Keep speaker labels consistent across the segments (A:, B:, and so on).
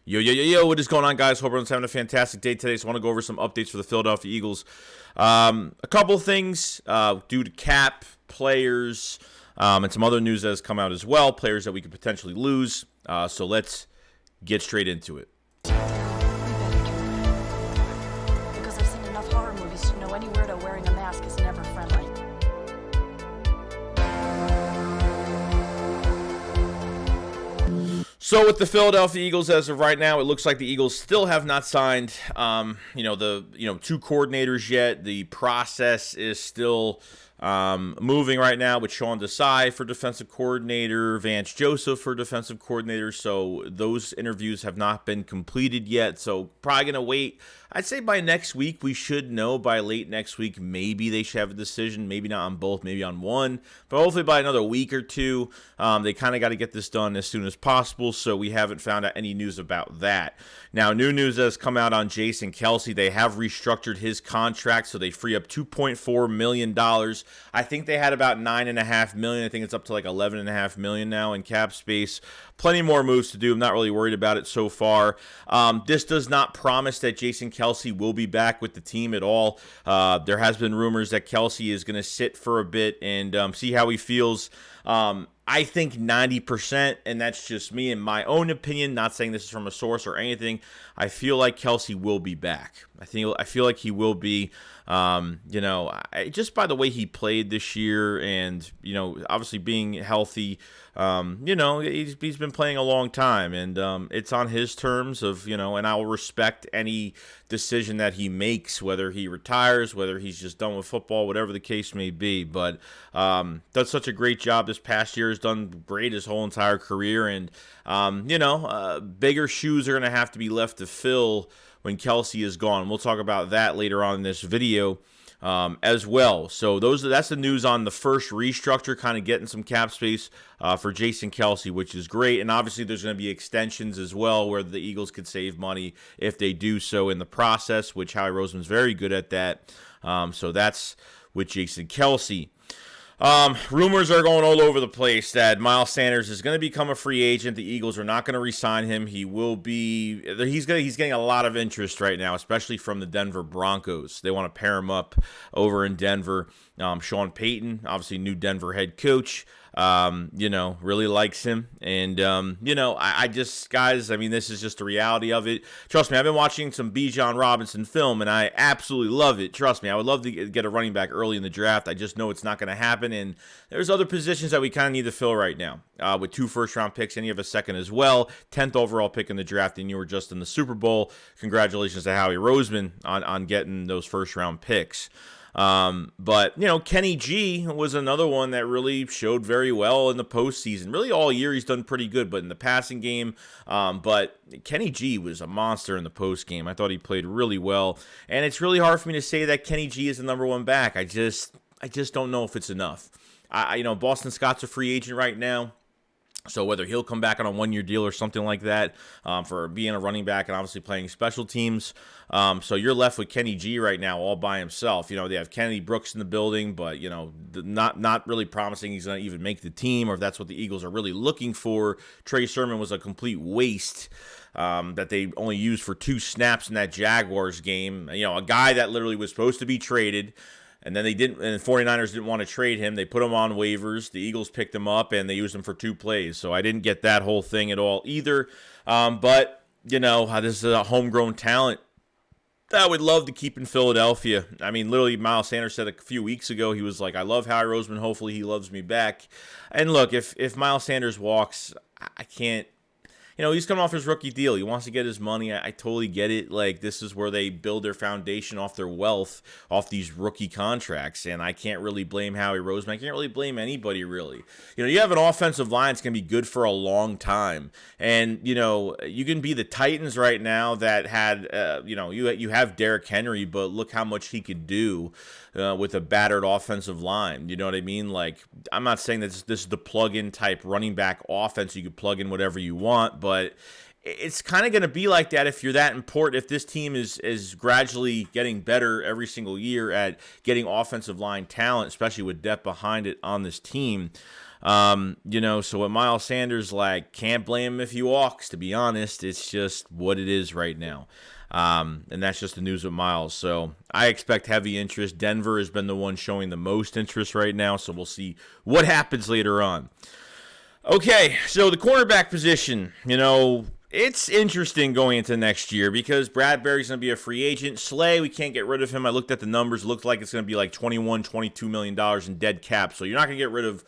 A: Yo, what is going on, guys? Hope everyone's having a fantastic day today. So I want to go over some updates for the Philadelphia Eagles. A couple things due to cap, players, and some other news that has come out as well, players that we could potentially lose. So let's get straight into it.
B: Because I've seen enough horror movies to know any weirdo wearing a mask is never friendly.
A: So with the Philadelphia Eagles, as of right now, it looks like the Eagles still have not signed, two coordinators yet. The process is still moving right now with Sean Desai for defensive coordinator, Vance Joseph for defensive coordinator. So those interviews have not been completed yet. So probably going to wait. I'd say by next week, we should know. By late next week, maybe they should have a decision. Maybe not on both, maybe on one. But hopefully by another week or two, they kind of got to get this done as soon as possible. So we haven't found out any news about that. Now, new news has come out on Jason Kelce. They have restructured his contract, so they free up $2.4 million. I think they had about $9.5 million. I think it's up to like $11.5 million now in cap space. Plenty more moves to do. I'm not really worried about it so far. This does not promise that Jason Kelce will be back with the team at all. There has been rumors that Kelce is going to sit for a bit and see how he feels. I think 90%, and that's just me in my own opinion, not saying this is from a source or anything, I feel like Kelce will be back. I feel like he will be, just by the way he played this year and, obviously being healthy, he's been playing a long time, and it's on his terms of, and I will respect any decision that he makes, whether he retires, whether he's just done with football, whatever the case may be. But does such a great job this past year, has done great his whole entire career, and bigger shoes are going to have to be left to fill when Kelce is gone. We'll talk about that later on in this video as well. So that's the news on the first restructure, kind of getting some cap space for Jason Kelce, which is great. And obviously there's going to be extensions as well where the Eagles could save money if they do so in the process, which Howie Roseman's very good at that. So that's with Jason Kelce. Rumors are going all over the place that Miles Sanders is going to become a free agent. The Eagles are not going to re-sign him. He's getting a lot of interest right now, especially from the Denver Broncos. They want to pair him up over in Denver. Sean Payton, obviously new Denver head coach, really likes him. And, this is just the reality of it. Trust me, I've been watching some Bijan Robinson film, and I absolutely love it. Trust me, I would love to get a running back early in the draft. I just know it's not going to happen. And there's other positions that we kind of need to fill right now with 2 first-round picks, and you have a second as well. 10th overall pick in the draft, and you were just in the Super Bowl. Congratulations to Howie Roseman on getting those first-round picks. But Kenny G was another one that really showed very well in the postseason. Really all year he's done pretty good, but in the passing game, but Kenny G was a monster in the post game. I thought he played really well, and it's really hard for me to say that Kenny G is the number one back. I just don't know if it's enough. Boston Scott's a free agent right now. So whether he'll come back on a 1-year deal or something like that for being a running back and obviously playing special teams. So you're left with Kenny G right now all by himself. They have Kennedy Brooks in the building, but, not really promising he's going to even make the team or if that's what the Eagles are really looking for. Trey Sermon was a complete waste that they only used for 2 snaps in that Jaguars game. A guy that literally was supposed to be traded. And then and the 49ers didn't want to trade him. They put him on waivers. The Eagles picked him up, and they used him for 2 plays. So I didn't get that whole thing at all either. But, this is a homegrown talent that I would love to keep in Philadelphia. I mean, literally, Miles Sanders said a few weeks ago, he was like, I love Howie Roseman. Hopefully he loves me back. And look, if Miles Sanders walks, I can't. He's coming off his rookie deal. He wants to get his money. I totally get it. Like, this is where they build their foundation off their wealth, off these rookie contracts. And I can't really blame Howie Roseman. I can't really blame anybody, really. You have an offensive line that's going to be good for a long time. And, you can be the Titans right now that had, you have Derrick Henry, but look how much he could do with a battered offensive line. You know what I mean? Like, I'm not saying that this is the plug-in type running back offense. You could plug in whatever you want, but it's kind of going to be like that if you're that important. If this team is gradually getting better every single year at getting offensive line talent, especially with depth behind it on this team, So with Miles Sanders, like, can't blame him if he walks, to be honest. It's just what it is right now. And that's just the news with Miles. So I expect heavy interest. Denver has been the one showing the most interest right now, so we'll see what happens later on. Okay, so the cornerback position, it's interesting going into next year because Bradbury's going to be a free agent. Slay, we can't get rid of him. I looked at the numbers. It looked like it's going to be like $21, $22 million in dead cap. So you're not going to get rid of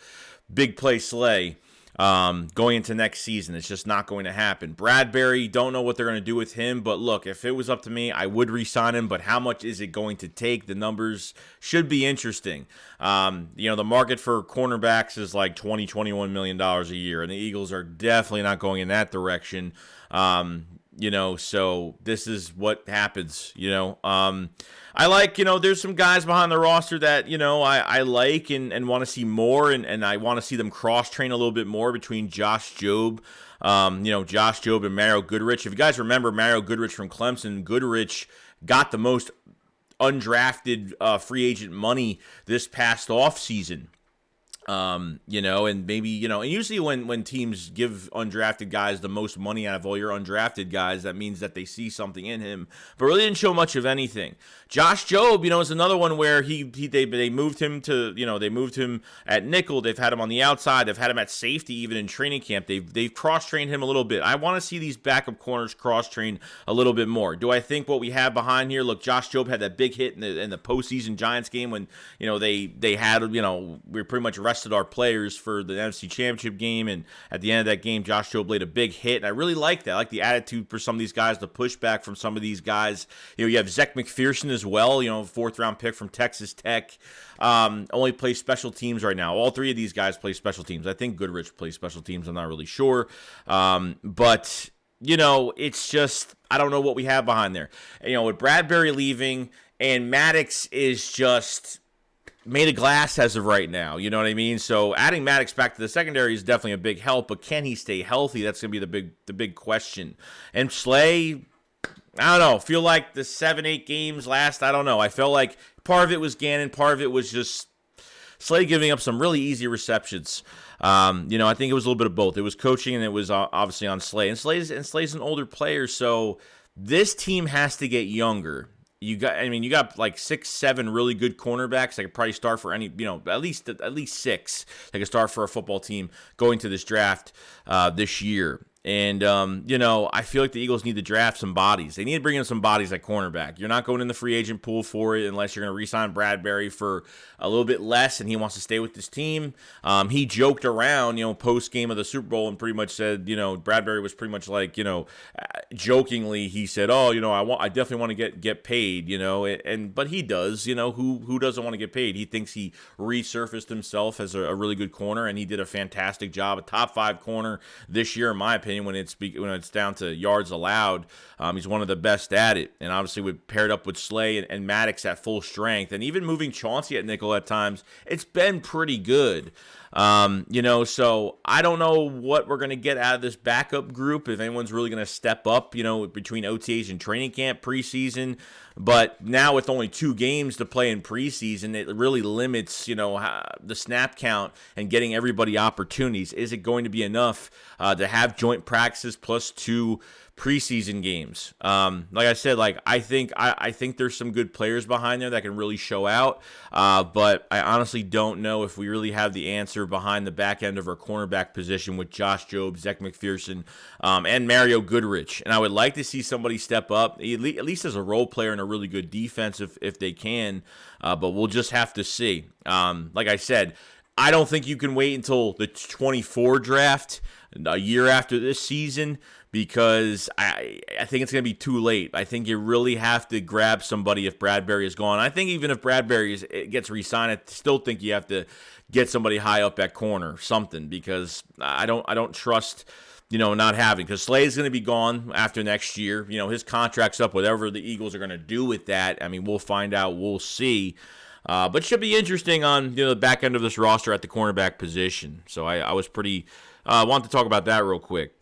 A: big play Slay going into next season. It's just not going to happen. Bradbury, don't know what they're going to do with him. But look, if it was up to me, I would re-sign him. But how much is it going to take? The numbers should be interesting. The market for cornerbacks is like $20, $21 million a year. And the Eagles are definitely not going in that direction. So this is what happens, I like, there's some guys behind the roster that, I like and want to see more, and I want to see them cross-train a little bit more between Josh Jobe, Josh Jobe and Mario Goodrich. If you guys remember Mario Goodrich from Clemson, Goodrich got the most undrafted free agent money this past offseason. And maybe, and usually when teams give undrafted guys the most money out of all your undrafted guys, that means that they see something in him, but really didn't show much of anything. Josh Jobe, is another one where they moved him to, they moved him at nickel. They've had him on the outside. They've had him at safety, even in training camp. They've cross-trained him a little bit. I want to see these backup corners cross-trained a little bit more. Do I think what we have behind here, look, Josh Jobe had that big hit in the postseason Giants game when, they had, we pretty much rested our players for the NFC Championship game, and at the end of that game, Josh Jobe laid a big hit, and I really like that. I like the attitude for some of these guys, the pushback from some of these guys. You have Zech McPherson as well, fourth-round pick from Texas Tech, only plays special teams right now. All three of these guys play special teams. I think Goodrich plays special teams. I'm not really sure, but it's just, I don't know what we have behind there. With Bradbury leaving, and Maddox is just made of glass as of right now, you know what I mean? So adding Maddox back to the secondary is definitely a big help, but can he stay healthy? That's going to be the big question. And Slay, I don't know, feel like the 7-8 games last, I don't know. I felt like part of it was Gannon, part of it was just Slay giving up some really easy receptions. I think it was a little bit of both. It was coaching, and it was obviously on Slay. And Slay's an older player, so this team has to get younger. You got like 6-7 really good cornerbacks that could probably start for any, at least 6 that could start for a football team going to this draft this year. And, I feel like the Eagles need to draft some bodies. They need to bring in some bodies at cornerback. You're not going in the free agent pool for it unless you're going to re-sign Bradbury for a little bit less and he wants to stay with this team. He joked around, post-game of the Super Bowl and pretty much said, Bradbury was pretty much like, jokingly, he said, I definitely want to get paid, but he does, who doesn't want to get paid? He thinks he resurfaced himself as a really good corner, and he did a fantastic job, a top 5 corner this year, in my opinion. When it's down to yards allowed, he's one of the best at it. And obviously, we paired up with Slay and Maddox at full strength, and even moving Chauncey at nickel at times, it's been pretty good. So I don't know what we're going to get out of this backup group, if anyone's really going to step up, between OTAs and training camp preseason. But now with only 2 games to play in preseason, it really limits, the snap count and getting everybody opportunities. Is it going to be enough to have joint practices plus 2 preseason games? Like I said, I think there's some good players behind there that can really show out, but I honestly don't know if we really have the answer behind the back end of our cornerback position with Josh Jobe, Zech McPherson, and Mario Goodrich. And I would like to see somebody step up, at least as a role player and a really good defense if they can, but we'll just have to see. Like I said, I don't think you can wait until the 24 draft, a year after this season, because I think it's going to be too late. I think you really have to grab somebody if Bradbury is gone. I think even if Bradbury gets re-signed, I still think you have to get somebody high up at corner, something, because I don't trust not having, because Slay is going to be gone after next year. His contract's up. Whatever the Eagles are going to do with that, we'll find out. We'll see. But should be interesting on the back end of this roster at the cornerback position. So I was pretty want to talk about that real quick.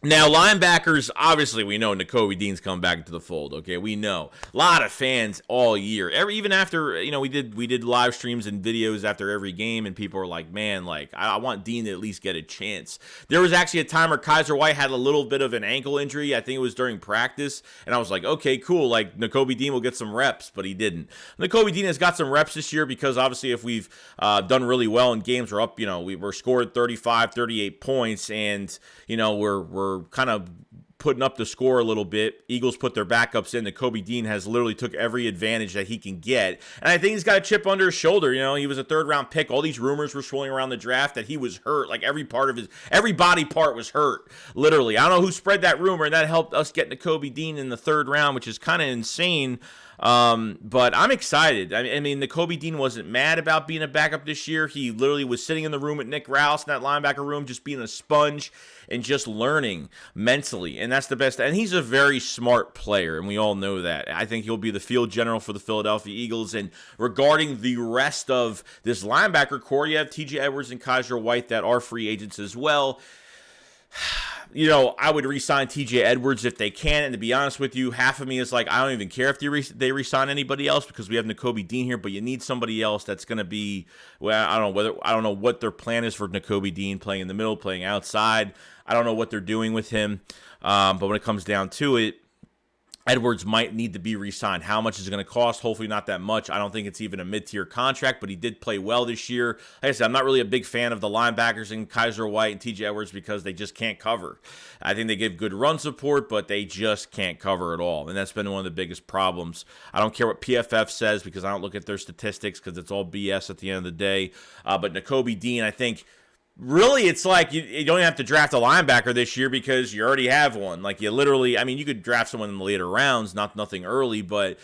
A: Now, linebackers, obviously, we know Nakobe Dean's coming back into the fold. Okay, we know a lot of fans all year. Even after we did live streams and videos after every game, and people were like, "Man, like I want Dean to at least get a chance." There was actually a time where Kaiser White had a little bit of an ankle injury. I think it was during practice, and I was like, "Okay, cool. Like Nakobe Dean will get some reps," but he didn't. Nakobe Dean has got some reps this year because obviously, if we've done really well in games, we're up. We were scored 35, 38 points, and we're kind of putting up the score a little bit. Eagles put their backups in. Nakobe Dean has literally took every advantage that he can get. And I think he's got a chip under his shoulder. He was a third-round pick. All these rumors were swirling around the draft that he was hurt. Like every body part was hurt, literally. I don't know who spread that rumor, and that helped us get Nakobe Dean in the third round, which is kind of insane. But I'm excited. I mean, Nakobe Dean wasn't mad about being a backup this year. He literally was sitting in the room with Nick Rouse in that linebacker room, just being a sponge and just learning mentally. And that's the best. And he's a very smart player, and we all know that. I think he'll be the field general for the Philadelphia Eagles. And regarding the rest of this linebacker core, you have TJ Edwards and Kaiser White that are free agents as well. I would re-sign TJ Edwards if they can, and to be honest with you, half of me is like, I don't even care if they re-sign anybody else because we have Nakobe Dean here, but you need somebody else that's going to be, I don't know what their plan is for Nakobe Dean, playing in the middle, playing outside. I don't know what they're doing with him, but when it comes down to it, Edwards might need to be re-signed. How much is it going to cost? Hopefully not that much. I don't think it's even a mid-tier contract, but he did play well this year. Like I said, I'm not really a big fan of the linebackers in Kaiser White and TJ Edwards because they just can't cover. I think they give good run support, but they just can't cover at all, and that's been one of the biggest problems. I don't care what PFF says because I don't look at their statistics because it's all BS at the end of the day. But Nakobe Dean, I think, really, it's like you don't have to draft a linebacker this year because you already have one. Like you literally, you could draft someone in the later rounds, nothing early, but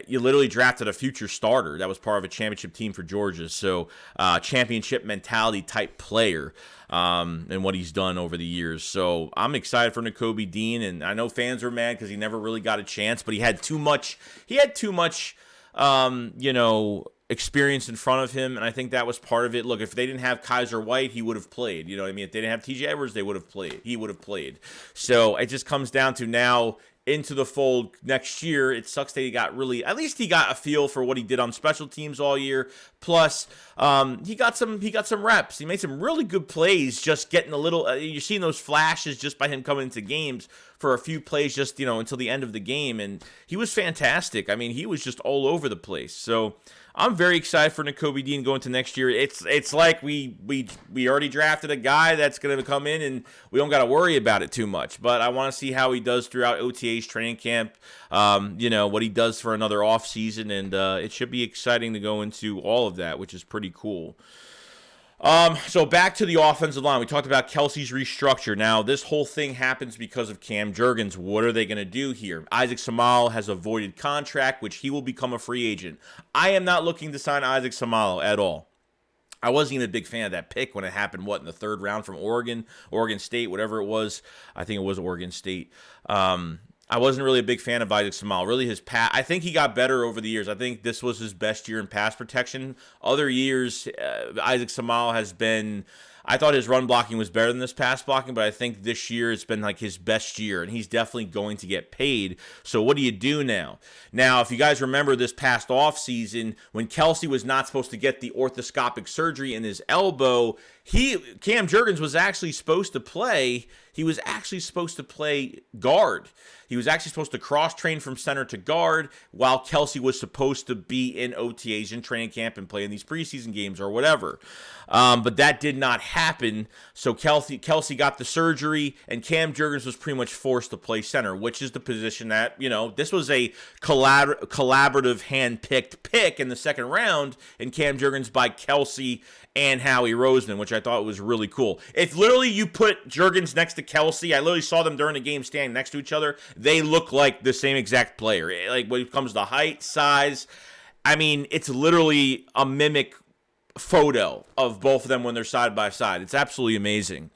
A: you literally drafted a future starter that was part of a championship team for Georgia. So championship mentality type player and what he's done over the years. So I'm excited for Nakobe Dean, and I know fans are mad because he never really got a chance, but he had too much. Experience in front of him, and I think that was part of it. Look, if they didn't have Kaiser White, he would have played. You know what I mean? If they didn't have TJ Edwards, they would have played. He would have played. So it just comes down to now into the fold next year. It sucks that at least he got a feel for what he did on special teams all year. Plus, he got some reps. He made some really good plays, just getting a little, you're seeing those flashes just by him coming into games for a few plays just, until the end of the game. And he was fantastic. He was just all over the place. So I'm very excited for Nakobe Dean going to next year. It's like we already drafted a guy that's going to come in, and we don't got to worry about it too much. But I want to see how he does throughout OTA's training camp, what he does for another offseason, and it should be exciting to go into all of that, which is pretty cool. So back to the offensive line. We talked about Kelce's restructure. Now, this whole thing happens because of Cam Jurgens. What are they going to do here? Isaac Seumalo has a voided contract, which he will become a free agent. I am not looking to sign Isaac Seumalo at all. I wasn't even a big fan of that pick when it happened, in the third round from Oregon State, whatever it was. I think it was Oregon State. I wasn't really a big fan of Isaac Seumalo. Really, I think he got better over the years. I think this was his best year in pass protection. Other years, Isaac Seumalo has been, I thought his run blocking was better than this pass blocking, but I think this year it's been like his best year, and he's definitely going to get paid. So what do you do now? Now, if you guys remember this past offseason, when Kelce was not supposed to get the orthoscopic surgery in his elbow, Cam Jurgens was actually supposed to play. He was actually supposed to play guard. He was actually supposed to cross-train from center to guard while Kelce was supposed to be in OTAs in training camp and play in these preseason games or whatever. But that did not happen. So Kelce got the surgery, and Cam Jurgens was pretty much forced to play center, which is the position that, this was a collaborative hand-picked pick in the second round, and Cam Jurgens by Kelce and Howie Roseman, which I thought was really cool. If literally you put Jurgens next to Kelce, I literally saw them during the game standing next to each other. They look like the same exact player. Like when it comes to height, size, it's literally a mimic photo of both of them when they're side by side. It's absolutely amazing.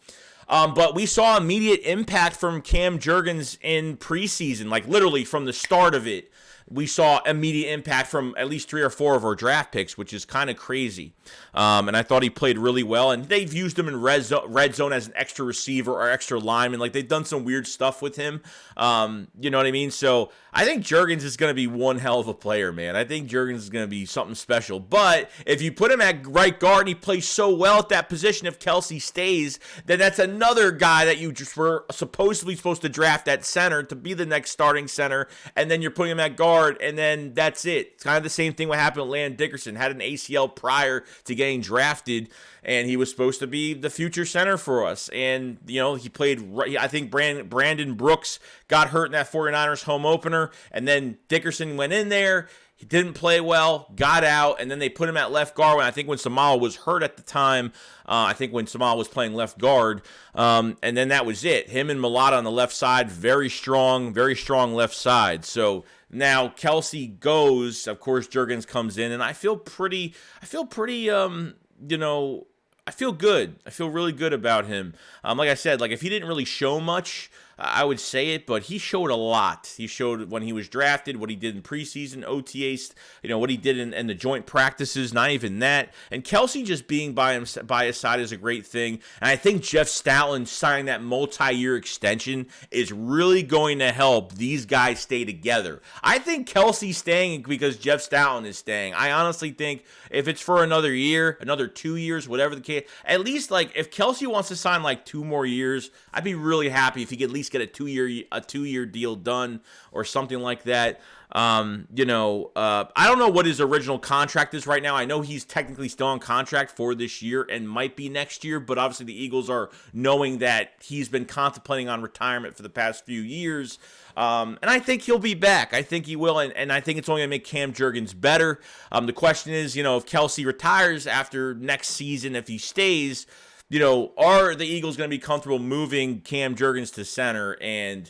A: But we saw immediate impact from Cam Jurgens in preseason, like literally from the start of it. We saw immediate impact from at least 3 or 4 of our draft picks, which is kind of crazy. And I thought he played really well. And they've used him in red zone as an extra receiver or extra lineman. Like, they've done some weird stuff with him. You know what I mean? So I think Jurgens is going to be one hell of a player, man. I think Jurgens is going to be something special. But if you put him at right guard and he plays so well at that position, if Kelce stays, then that's another guy that you just were supposed to draft at center to be the next starting center. And then you're putting him at guard. And then that's it. It's kind of the same thing what happened with Landon Dickerson. Had an ACL prior to getting drafted, and he was supposed to be the future center for us. And, you know, he played, I think Brandon Brooks got hurt in that 49ers home opener, and then Dickerson went in there. He didn't play well, got out, and then they put him at left guard when Samala was hurt at the time. I think when Samala was playing left guard. And then that was it. Him and Mulata on the left side, very strong left side. So now Kelce goes, of course Jurgens comes in, and I feel pretty, you know, I feel good. I feel really good about him. Like I said, like if he didn't really show much, I would say it, but he showed a lot. He showed when he was drafted, what he did in preseason, OTAs, you know, what he did in the joint practices, not even that. And Kelce just being by his side is a great thing. And I think Jeff Stoutland signing that multi-year extension is really going to help these guys stay together. I think Kelce's staying because Jeff Stoutland is staying. I honestly think if it's for another year, another 2 years, whatever the case, at least like if Kelce wants to sign like 2 more years, I'd be really happy if he could at least get a 2-year deal done or something like that. You know, I don't know what his original contract is right now. I know he's technically still on contract for this year and might be next year, but obviously the Eagles are knowing that he's been contemplating on retirement for the past few years. And I think he'll be back. I think he will, and I think it's only going to make Cam Jurgens better. The question is, you know, if Kelce retires after next season, if he stays, you know, are the Eagles going to be comfortable moving Cam Jurgens to center? And,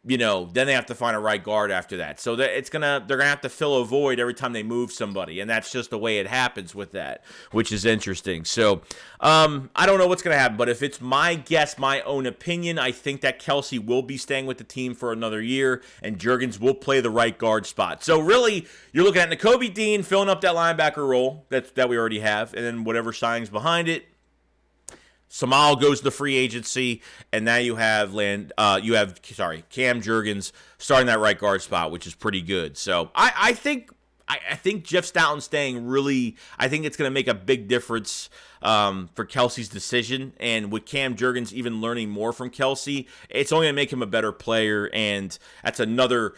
A: you know, then they have to find a right guard after that. So they're gonna have to fill a void every time they move somebody, and that's just the way it happens with that, which is interesting. So I don't know what's gonna happen, but if it's my guess, my own opinion, I think that Kelce will be staying with the team for another year, and Jurgens will play the right guard spot. So really, you're looking at Nakobe Dean filling up that linebacker role that we already have, and then whatever signings behind it. Samal goes to free agency, and now you have Cam Jurgens starting that right guard spot, which is pretty good. So I think Jeff Stoutland staying really, I think it's going to make a big difference for Kelce's decision. And with Cam Jurgens even learning more from Kelce, it's only going to make him a better player, and that's another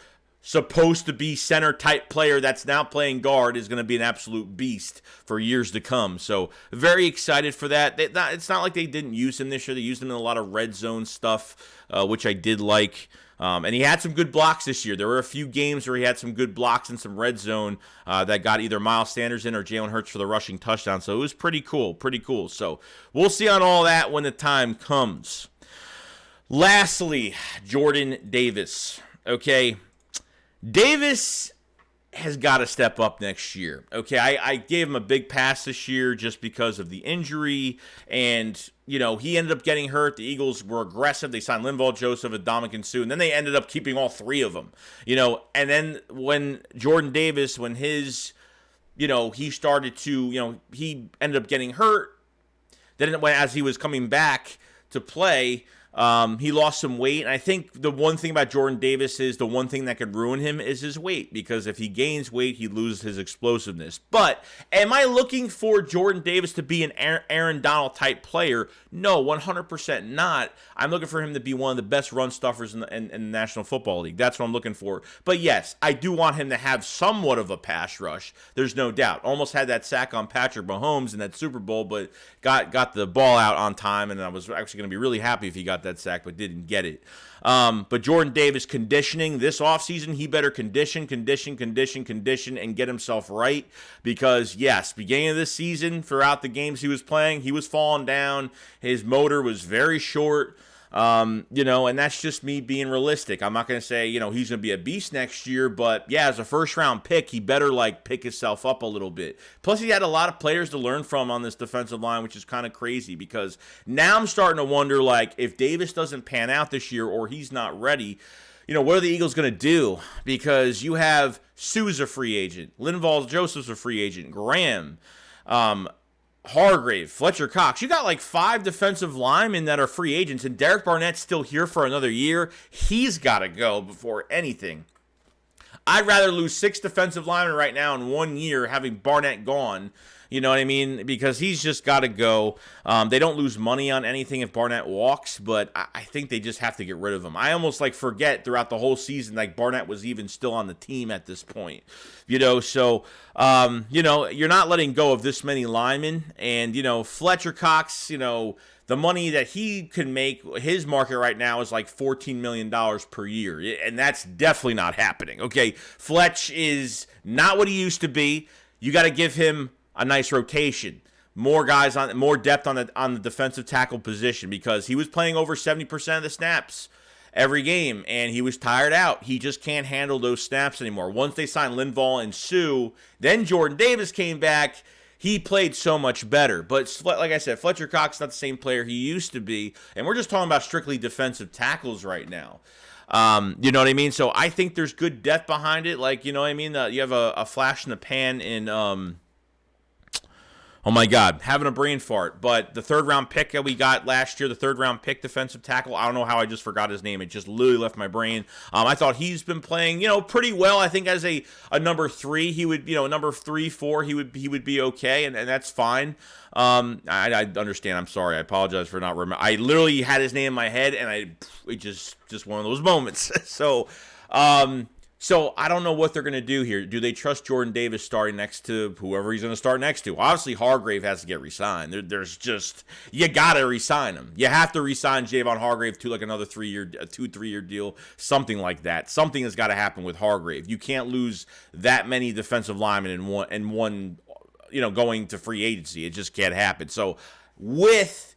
A: supposed to be center type player that's now playing guard is going to be an absolute beast for years to come. So very excited for that. It's not like they didn't use him this year. They used him in a lot of red zone stuff, which I did like. And he had some good blocks this year. There were a few games where he had some good blocks in some red zone that got either Miles Sanders in or Jalen Hurts for the rushing touchdown. So it was pretty cool. So we'll see on all that when the time comes. Lastly, Jordan Davis. Okay. Davis has got to step up next year. Okay, I gave him a big pass this year just because of the injury, and, you know, he ended up getting hurt. The Eagles were aggressive. They signed Linval Joseph and Dominican Sue, and then they ended up keeping all 3 of them, you know, and then when Jordan Davis, when his, you know, he started to, you know, he ended up getting hurt, then as he was coming back to play, he lost some weight, and I think the one thing about Jordan Davis is the one thing that could ruin him is his weight, because if he gains weight, he loses his explosiveness. But am I looking for Jordan Davis to be an Aaron Donald type player? No, 100% not. I'm looking for him to be one of the best run stuffers in the National Football League. That's what I'm looking for. But yes, I do want him to have somewhat of a pass rush. There's no doubt. Almost had that sack on Patrick Mahomes in that Super Bowl, but got the ball out on time, and I was actually going to be really happy if he got that sack, but didn't get it. But Jordan Davis conditioning this offseason, he better condition, and get himself right, because yes, beginning of this season, throughout the games he was playing, he was falling down. His motor was very short. And that's just me being realistic. I'm not going to say, he's going to be a beast next year, but yeah, as a first-round pick, he better, pick himself up a little bit. Plus, he had a lot of players to learn from on this defensive line, which is kind of crazy because now I'm starting to wonder, if Davis doesn't pan out this year or he's not ready, what are the Eagles going to do? Because you have Sue's a free agent, Linval Joseph's a free agent, Graham, Hargrave, Fletcher Cox. You got 5 defensive linemen that are free agents, and Derek Barnett's still here for another year. He's got to go before anything. I'd rather lose 6 defensive linemen right now in 1 year having Barnett gone. You know what I mean? Because he's just got to go. They don't lose money on anything if Barnett walks, but I think they just have to get rid of him. I almost forget throughout the whole season Barnett was even still on the team at this point. So you're not letting go of this many linemen, and Fletcher Cox, the money that he can make, his market right now is $14 million per year, and that's definitely not happening. Okay, Fletch is not what he used to be. You got to give him a nice rotation, more guys more depth on the defensive tackle position, because he was playing over 70% of the snaps every game, and he was tired out. He just can't handle those snaps anymore. Once they signed Linval and Sue, then Jordan Davis came back. He played so much better. But like I said, Fletcher Cox is not the same player he used to be, and we're just talking about strictly defensive tackles right now. You know what I mean? So I think there's good depth behind it. You have a flash in the pan in oh my God, having a brain fart. But the 3rd-round pick that we got last year, the 3rd-round pick defensive tackle, I don't know how I just forgot his name. It just literally left my brain. I thought he's been playing, pretty well. I think as a number 3, he would, number 3, 4, he would be okay, and that's fine. I understand. I'm sorry. I apologize for not remembering. I literally had his name in my head, and it just one of those moments. So I don't know what they're going to do here. Do they trust Jordan Davis starting next to whoever he's going to start next to? Obviously, Hargrave has to get re-signed. You got to re-sign him. You have to re-sign Javon Hargrave to another 3-year deal, something like that. Something has got to happen with Hargrave. You can't lose that many defensive linemen in one going to free agency. It just can't happen. So with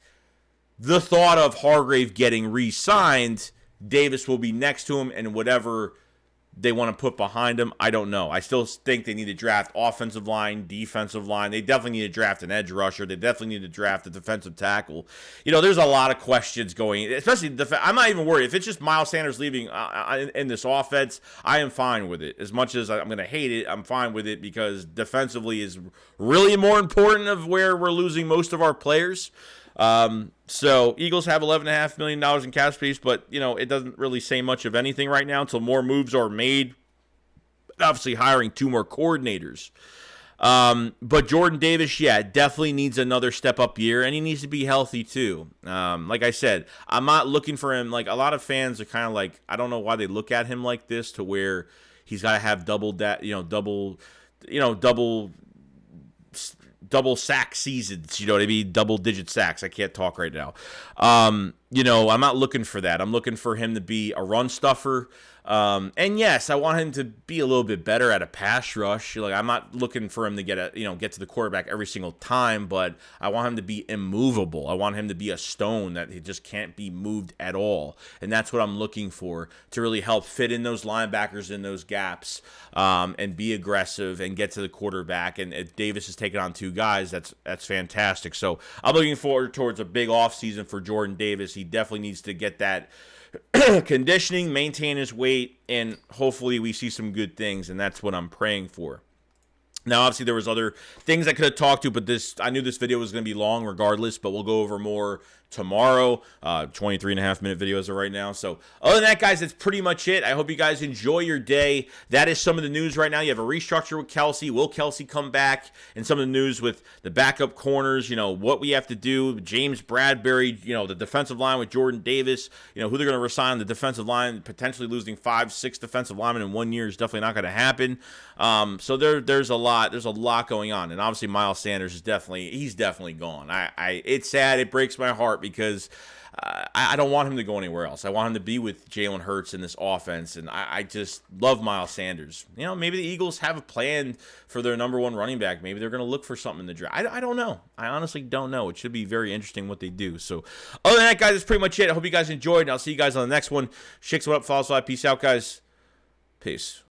A: the thought of Hargrave getting re-signed, Davis will be next to him, and whatever they want to put behind him, I don't know. I still think they need to draft offensive line, defensive line. They definitely need to draft an edge rusher. They definitely need to draft a defensive tackle. There's a lot of questions going, especially I'm not even worried. If it's just Miles Sanders leaving in this offense, I am fine with it. As much as I'm going to hate it, I'm fine with it because defensively is really more important of where we're losing most of our players. So Eagles have $11.5 million in cap space, but it doesn't really say much of anything right now until more moves are made. Obviously hiring 2 more coordinators. But Jordan Davis, definitely needs another step up year, and he needs to be healthy too. Like I said, I'm not looking for him. A lot of fans are kind of I don't know why they look at him like this, to where he's got to have double sack seasons, you know what I mean? Double-digit sacks. I can't talk right now. I'm not looking for that. I'm looking for him to be a run stuffer. And yes, I want him to be a little bit better at a pass rush. I'm not looking for him to get to the quarterback every single time, but I want him to be immovable. I want him to be a stone that he just can't be moved at all. And that's what I'm looking for, to really help fit in those linebackers in those gaps, and be aggressive and get to the quarterback. And if Davis is taking on 2 guys, that's fantastic. So I'm looking forward towards a big offseason for Jordan Davis. He definitely needs to get that conditioning, maintain his weight, and hopefully we see some good things, and that's what I'm praying for. Now, obviously, there was other things I could have talked to, but I knew this video was going to be long regardless, but we'll go over more tomorrow. 23.5-minute video as of right now. So other than that, guys, that's pretty much it. I hope you guys enjoy your day. That is some of the news right now. You have a restructure with Kelce. Will Kelce come back? And some of the news with the backup corners, what we have to do. James Bradbury, the defensive line with Jordan Davis, who they're going to resign on the defensive line, potentially losing 5-6 defensive linemen in 1 year is definitely not going to happen. So there's a lot going on. And obviously Miles Sanders is definitely gone. It's sad. It breaks my heart because I don't want him to go anywhere else. I want him to be with Jalen Hurts in this offense, and I just love Miles Sanders. Maybe the Eagles have a plan for their number one running back. Maybe they're going to look for something in the draft. I don't know. I honestly don't know. It should be very interesting what they do. So, other than that, guys, that's pretty much it. I hope you guys enjoyed, and I'll see you guys on the next one. Shakes, what up? Follow us live. Peace out, guys. Peace.